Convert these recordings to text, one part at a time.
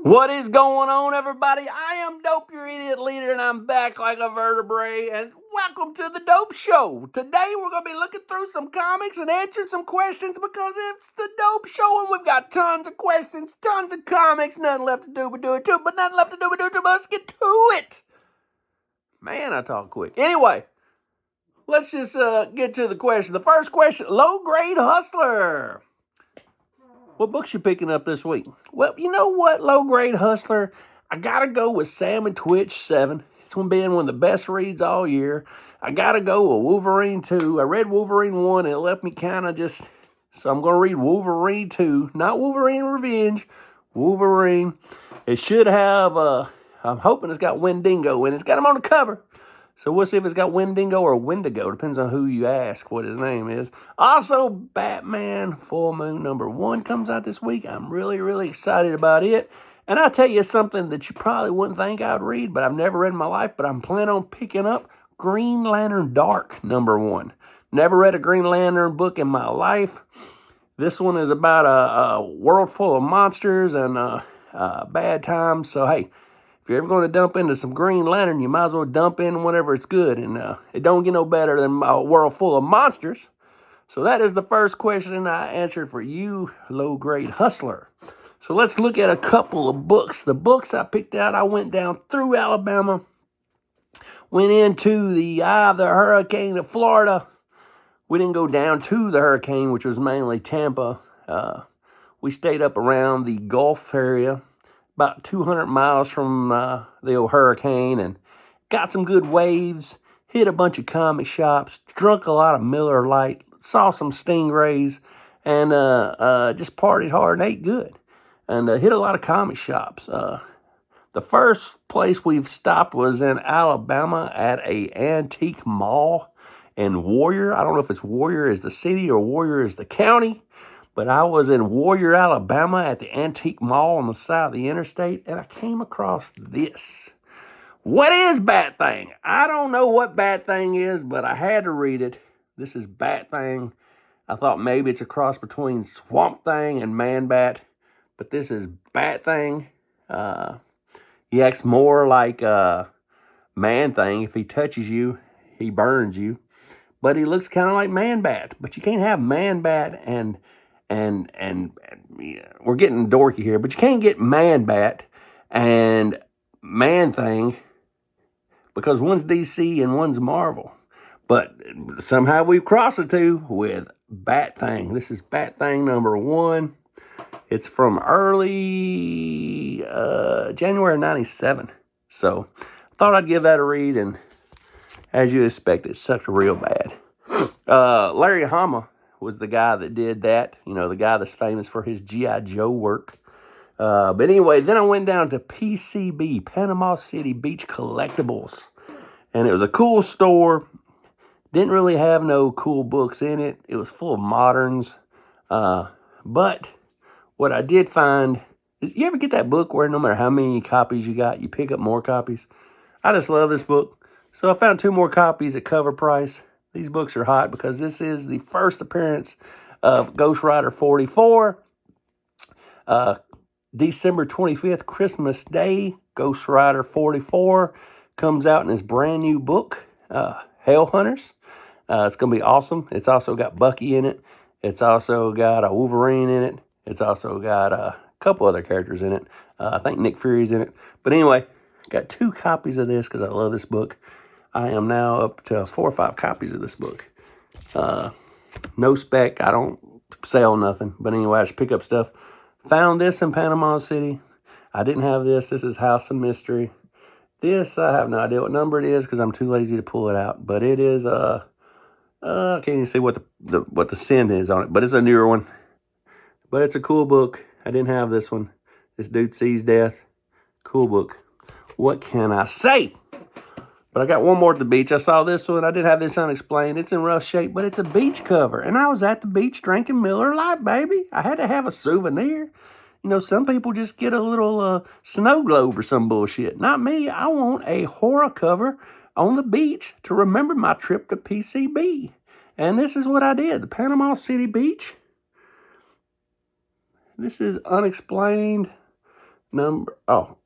What is going on, everybody? I am Dope, your idiot leader, and I'm back like a vertebrae. And welcome to the Dope Show. Today, we're going to be looking through some comics and answering some questions because it's the Dope Show, and we've got tons of questions, tons of comics. Nothing left to do but do it too, but nothing left to do but do it too. But let's get to it. Man, I talk quick. Anyway, let's just get to the question. The first question: Low Grade Hustler. What books you picking up this week? Well, you know what, Low Grade Hustler? I gotta go with Sam and Twitch 7. It's been one of the best reads all year. I gotta go with Wolverine 2. I read Wolverine 1 and it left me kind of just... So I'm gonna read Wolverine 2. Not Wolverine Revenge. Wolverine. It should have, I'm hoping it's got Wendigo in it. It's got him on the cover. So we'll see if it's got Wendigo or Wendigo. Depends on who you ask what his name is. Also, Batman Full Moon #1 comes out this week. I'm really excited about it. And I'll tell you something that you probably wouldn't think I'd read, but I've never read in my life, but I'm planning on picking up Green Lantern Dark #1. Never read a Green Lantern book in my life. This one is about a world full of monsters and bad times. So, hey, if you're ever going to dump into some Green Lantern, you might as well dump in whenever it's good. And it don't get no better than a world full of monsters. So that is the first question I answered for you, Low Grade Hustler. So let's look at a couple of books. The books I picked out, I went down through Alabama, went into the eye of the hurricane of Florida. We didn't go down to the hurricane, which was mainly Tampa. We stayed up around the Gulf area, about 200 miles from the old hurricane, and got some good waves, hit a bunch of comic shops, drunk a lot of Miller Lite, saw some stingrays, and just partied hard and ate good. And hit a lot of comic shops. The first place we've stopped was in Alabama at a antique mall in Warrior. I don't know if it's Warrior is the city or Warrior is the county. But I was in Warrior, Alabama at the antique mall on the side of the interstate, and I came across this. What is Bat Thing? I don't know what Bat Thing is, but I had to read it. This is Bat Thing. I thought maybe it's a cross between Swamp Thing and Man Bat, but this is Bat Thing. He acts more like Man Thing. If he touches you, he burns you. But he looks kind of like Man Bat. But you can't have Man Bat and we're getting dorky here, but you can't get Man Bat and Man Thing because one's DC and one's Marvel. But somehow we've crossed the two with Bat Thing. This is Bat Thing #1. It's from early January '97. So I thought I'd give that a read, and as you expect, it sucked real bad. Larry Hama was the guy that did that. You know, the guy that's famous for his G.I. Joe work. But anyway, then I went down to PCB, Panama City Beach Collectibles. And it was a cool store. Didn't really have no cool books in it. It was full of moderns. But what I did find is, you ever get that book where no matter how many copies you got, you pick up more copies? I just love this book. So I found 2 more copies at cover price. These books are hot because this is the first appearance of Ghost Rider 44. December 25th, Christmas Day, Ghost Rider 44 comes out in his brand new book, Hell Hunters. It's going to be awesome. It's also got Bucky in it. It's also got a Wolverine in it. It's also got a couple other characters in it. I think Nick Fury's in it. But anyway, got 2 copies of this because I love this book. I am now up to 4 or 5 copies of this book. No spec. I don't sell nothing. But anyway, I just pick up stuff. Found this in Panama City. I didn't have this. This is House of Mystery. This, I have no idea what number it is because I'm too lazy to pull it out. But it is, I can't even see what the sin is on it. But it's a newer one. But it's a cool book. I didn't have this one. This Dude Sees Death. Cool book. What can I say? But I got one more at the beach. I saw this one. I did have this unexplained. It's in rough shape, but it's a beach cover. And I was at the beach drinking Miller Lite, baby. I had to have a souvenir. You know, some people just get a little snow globe or some bullshit. Not me. I want a horror cover on the beach to remember my trip to PCB. And this is what I did. The Panama City Beach. This is unexplained.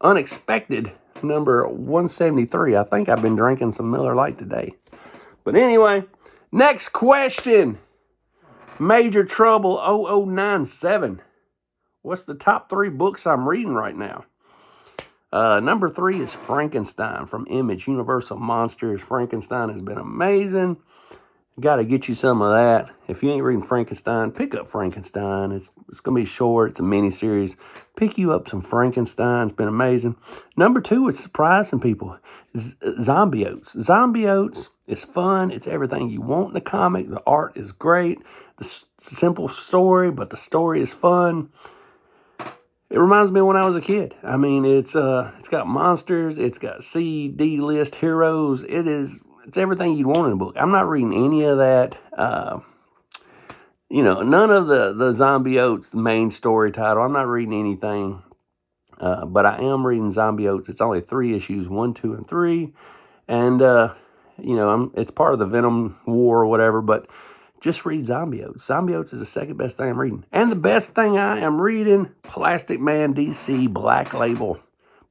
Unexpected, number 173. I think I've been drinking some Miller Lite today. But anyway, next question. Major Trouble 0097. What's the top 3 books I'm reading right now? Number 3 is Frankenstein from Image, Universal Monsters. Frankenstein has been amazing. Got to get you some of that. If you ain't reading Frankenstein, pick up Frankenstein. It's going to be short. It's a mini-series. Pick you up some Frankenstein. It's been amazing. Number 2 is surprising people. Zombie Oats. Zombie Oats is fun. It's everything you want in a comic. The art is great. The simple story, but the story is fun. It reminds me of when I was a kid. I mean, it's got monsters. It's got C-D list heroes. It's everything you'd want in a book. I'm not reading any of that. None of the Zombie Oats, the main story title. I'm not reading anything. But I am reading Zombie Oats. It's only 3 issues, 1, 2, and 3. And, it's part of the Venom War or whatever, but just read Zombie Oats. Zombie Oats is the second best thing I'm reading. And the best thing I am reading, Plastic Man DC Black Label.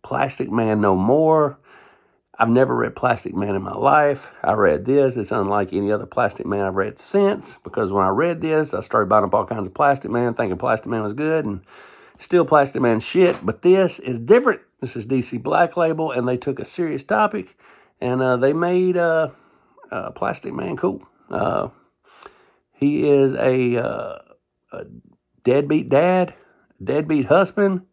Plastic Man No More. I've never read Plastic Man in my life. I read this. It's unlike any other Plastic Man I've read since, because when I read this, I started buying up all kinds of Plastic Man, thinking Plastic Man was good, and still Plastic Man shit. But this is different. This is DC Black Label, and they took a serious topic, and they made Plastic Man cool. He is a deadbeat dad, deadbeat husband.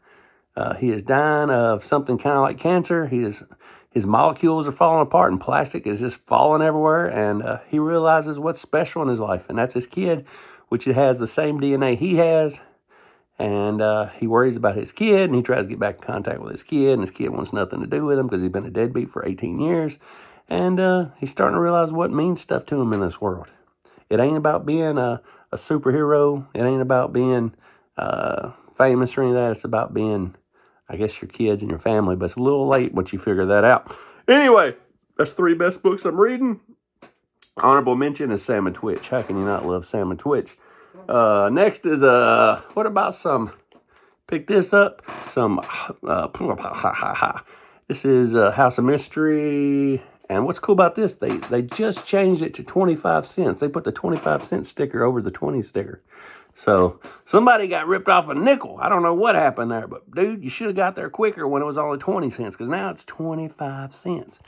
He is dying of something kind of like cancer. His molecules are falling apart and plastic is just falling everywhere. And he realizes what's special in his life. And that's his kid, which has the same DNA he has. And he worries about his kid, and he tries to get back in contact with his kid. And his kid wants nothing to do with him because he's been a deadbeat for 18 years. And he's starting to realize what means stuff to him in this world. It ain't about being a superhero. It ain't about being famous or any of that. It's about being, I guess, your kids and your family, but it's a little late once you figure that out. Anyway, that's 3 best books I'm reading. Honorable mention is Sam and Twitch. How can you not love Sam and Twitch? Next is, what about some, pick this up, some, this is House of Mystery. And what's cool about this, they just changed it to 25 cents. They put the 25-cent sticker over the 20 sticker. So somebody got ripped off a nickel. I don't know what happened there, but dude, you should have got there quicker when it was only 20 cents, because now it's 25 cents.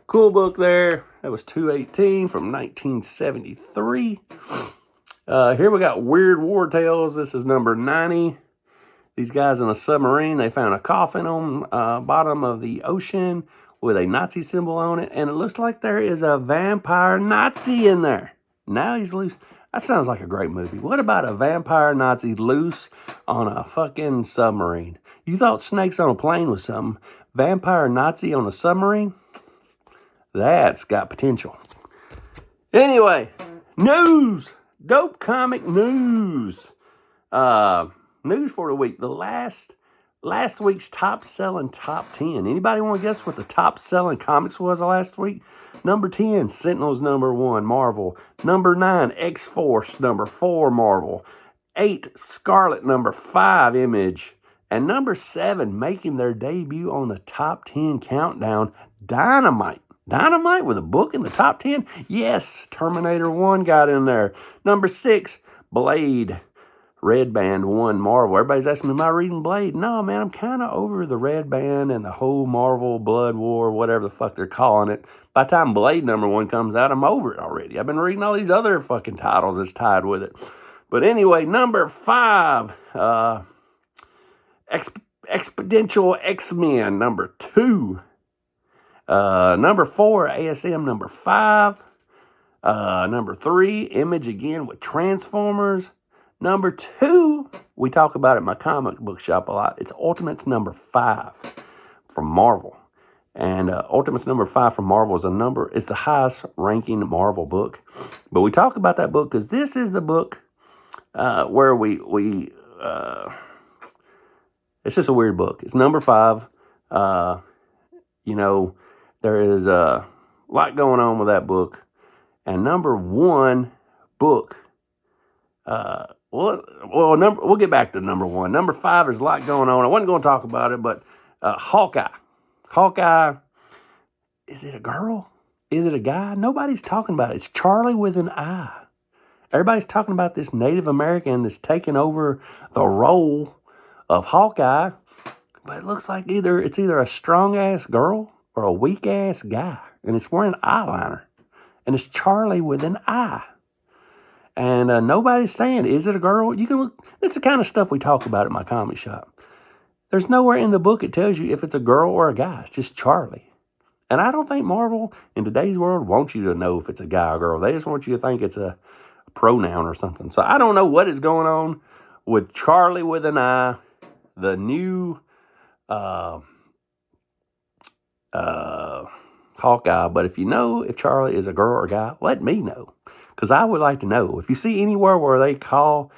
Cool book there. That was 218 from 1973. Here we got Weird War Tales. This is number 90. These guys in a submarine, they found a coffin on bottom of the ocean with a Nazi symbol on it, and it looks like there is a vampire Nazi in there. Now he's loose. That sounds like a great movie. What about a vampire Nazi loose on a fucking submarine? You thought Snakes on a Plane was something. Vampire Nazi on a submarine? That's got potential. Anyway, news. Dope comic news. News for the week. The last week's top-selling top 10. Anybody want to guess what the top-selling comics was last week? Number 10, Sentinels number 1, Marvel. Number 9, X-Force number 4, Marvel. 8, Scarlet number 5, Image. And number 7, making their debut on the top 10 countdown, Dynamite. Dynamite with a book in the top 10? Yes, Terminator 1 got in there. Number 6, Blade. Red Band 1, Marvel. Everybody's asking me, am I reading Blade? No, man, I'm kind of over the Red Band and the whole Marvel Blood War, whatever the fuck they're calling it. By the time Blade number 1 comes out, I'm over it already. I've been reading all these other fucking titles that's tied with it. But anyway, number 5, Exponential X-Men, number 2. Number 4, ASM, number 5. Number 3, Image again with Transformers. Number 2, we talk about it in my comic book shop a lot. It's Ultimates number 5 from Marvel. And Ultimates number 5 from Marvel is the highest ranking Marvel book. But we talk about that book because this is the book where it's just a weird book. It's number 5. There is a lot going on with that book. And number 1 book we'll get back to number 1. Number 5, there's a lot going on. I wasn't going to talk about it, but Hawkeye. Hawkeye, is it a girl? Is it a guy? Nobody's talking about it. It's Charlie with an I. Everybody's talking about this Native American that's taking over the role of Hawkeye, but it looks like it's either a strong-ass girl or a weak-ass guy, and it's wearing eyeliner, and it's Charlie with an I. And nobody's saying, is it a girl? You can look. It's the kind of stuff we talk about at my comic shop. There's nowhere in the book it tells you if it's a girl or a guy. It's just Charlie. And I don't think Marvel, in today's world, wants you to know if it's a guy or girl. They just want you to think it's a pronoun or something. So I don't know what is going on with Charlie with an I, the new Hawkeye. But if you know if Charlie is a girl or a guy, let me know. Because I would like to know. If you see anywhere where they call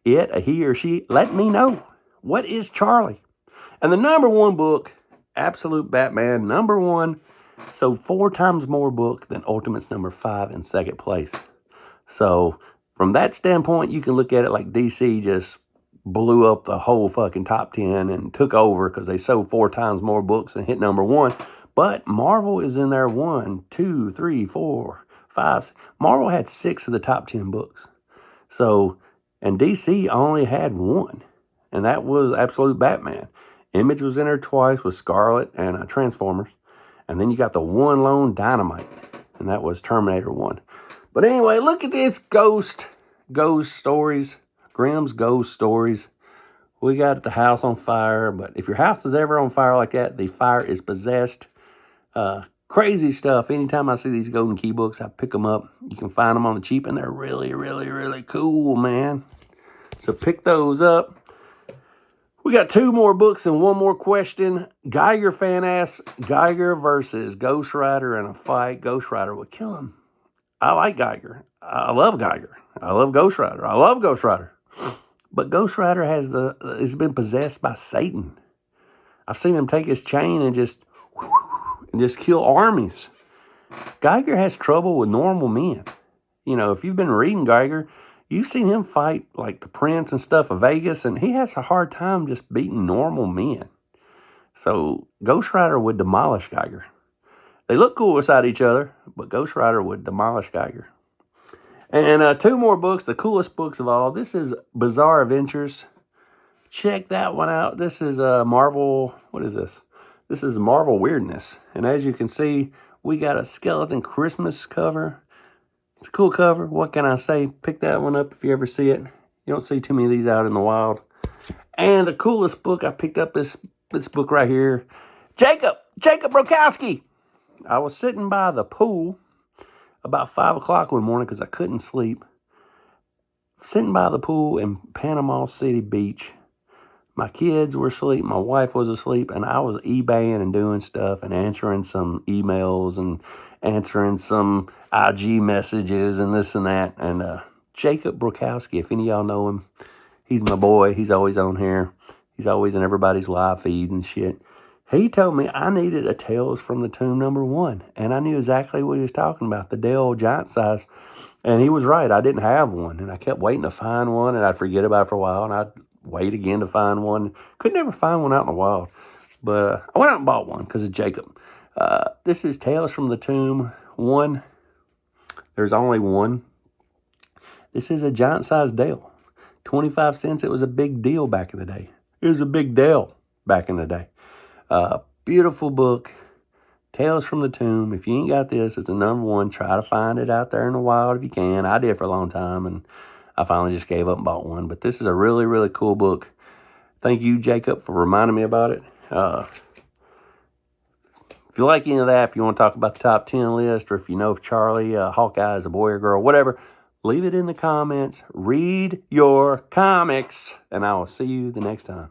it a he or she, let me know. What is Charlie? And the number 1 book, Absolute Batman, number 1, sold 4 times more book than Ultimate's number 5 in second place. So from that standpoint, you can look at it like DC just blew up the whole fucking top 10 and took over because they sold 4 times more books and hit number 1. But Marvel is in there 1, 2, 3, 4, 5. Marvel had 6 of the top 10 books. So, and DC only had 1. And that was Absolute Batman. Image was in there twice with Scarlet and Transformers. And then you got the one lone Dynamite. And that was Terminator 1. But anyway, look at this ghost stories. Grimm's Ghost Stories. We got the house on fire. But if your house is ever on fire like that, the fire is possessed. Crazy stuff. Anytime I see these Golden Key books, I pick them up. You can find them on the cheap, and they're really, really, really cool, man. So pick those up. We got 2 more books and 1 more question. Geiger fan asks, Geiger versus Ghost Rider in a fight. Ghost Rider would kill him. I like Geiger. I love Geiger. I love Ghost Rider. I love Ghost Rider. But Ghost Rider has been possessed by Satan. I've seen him take his chain and just kill armies. Geiger has trouble with normal men. You know, if you've been reading Geiger, you've seen him fight like the Prince and stuff of Vegas, and he has a hard time just beating normal men. So Ghost Rider would demolish Geiger. They look cool beside each other, but Ghost Rider would demolish Geiger. And 2 more books, the coolest books of all. This is Bizarre Adventures. Check that one out. This is Marvel. What is this? This is Marvel Weirdness. And as you can see, we got a skeleton Christmas cover. It's a cool cover. What can I say? Pick that one up if you ever see it. You don't see too many of these out in the wild. And the coolest book, I picked up this book right here. Jacob Brokowski. I was sitting by the pool about 5 o'clock one morning because I couldn't sleep. Sitting by the pool in Panama City Beach. My kids were asleep, my wife was asleep, and I was eBaying and doing stuff and answering some emails and answering some IG messages and this and that. And Jacob Brokowski, if any of y'all know him, he's my boy. He's always on here. He's always in everybody's live feeds and shit. He told me I needed a Tales from the Tomb number 1. And I knew exactly what he was talking about, the Dale Giant Size. And he was right. I didn't have one. And I kept waiting to find one, and I'd forget about it for a while, and I'd wait again to find one. Could never find one out in the wild. But I went out and bought one because of Jacob. This is Tales from the Tomb 1. There's only one. This is a giant-sized Dale. 25 cents. It was a big deal back in the day. It was a big deal back in the day. Beautiful book. Tales from the Tomb. If you ain't got this, it's the number 1. Try to find it out there in the wild if you can. I did for a long time, and I finally just gave up and bought one. But this is a really, really cool book. Thank you, Jacob, for reminding me about it. If you like any of that, if you want to talk about the top 10 list, or if you know if Charlie, Hawkeye is a boy or girl, whatever, leave it in the comments. Read your comics, and I will see you the next time.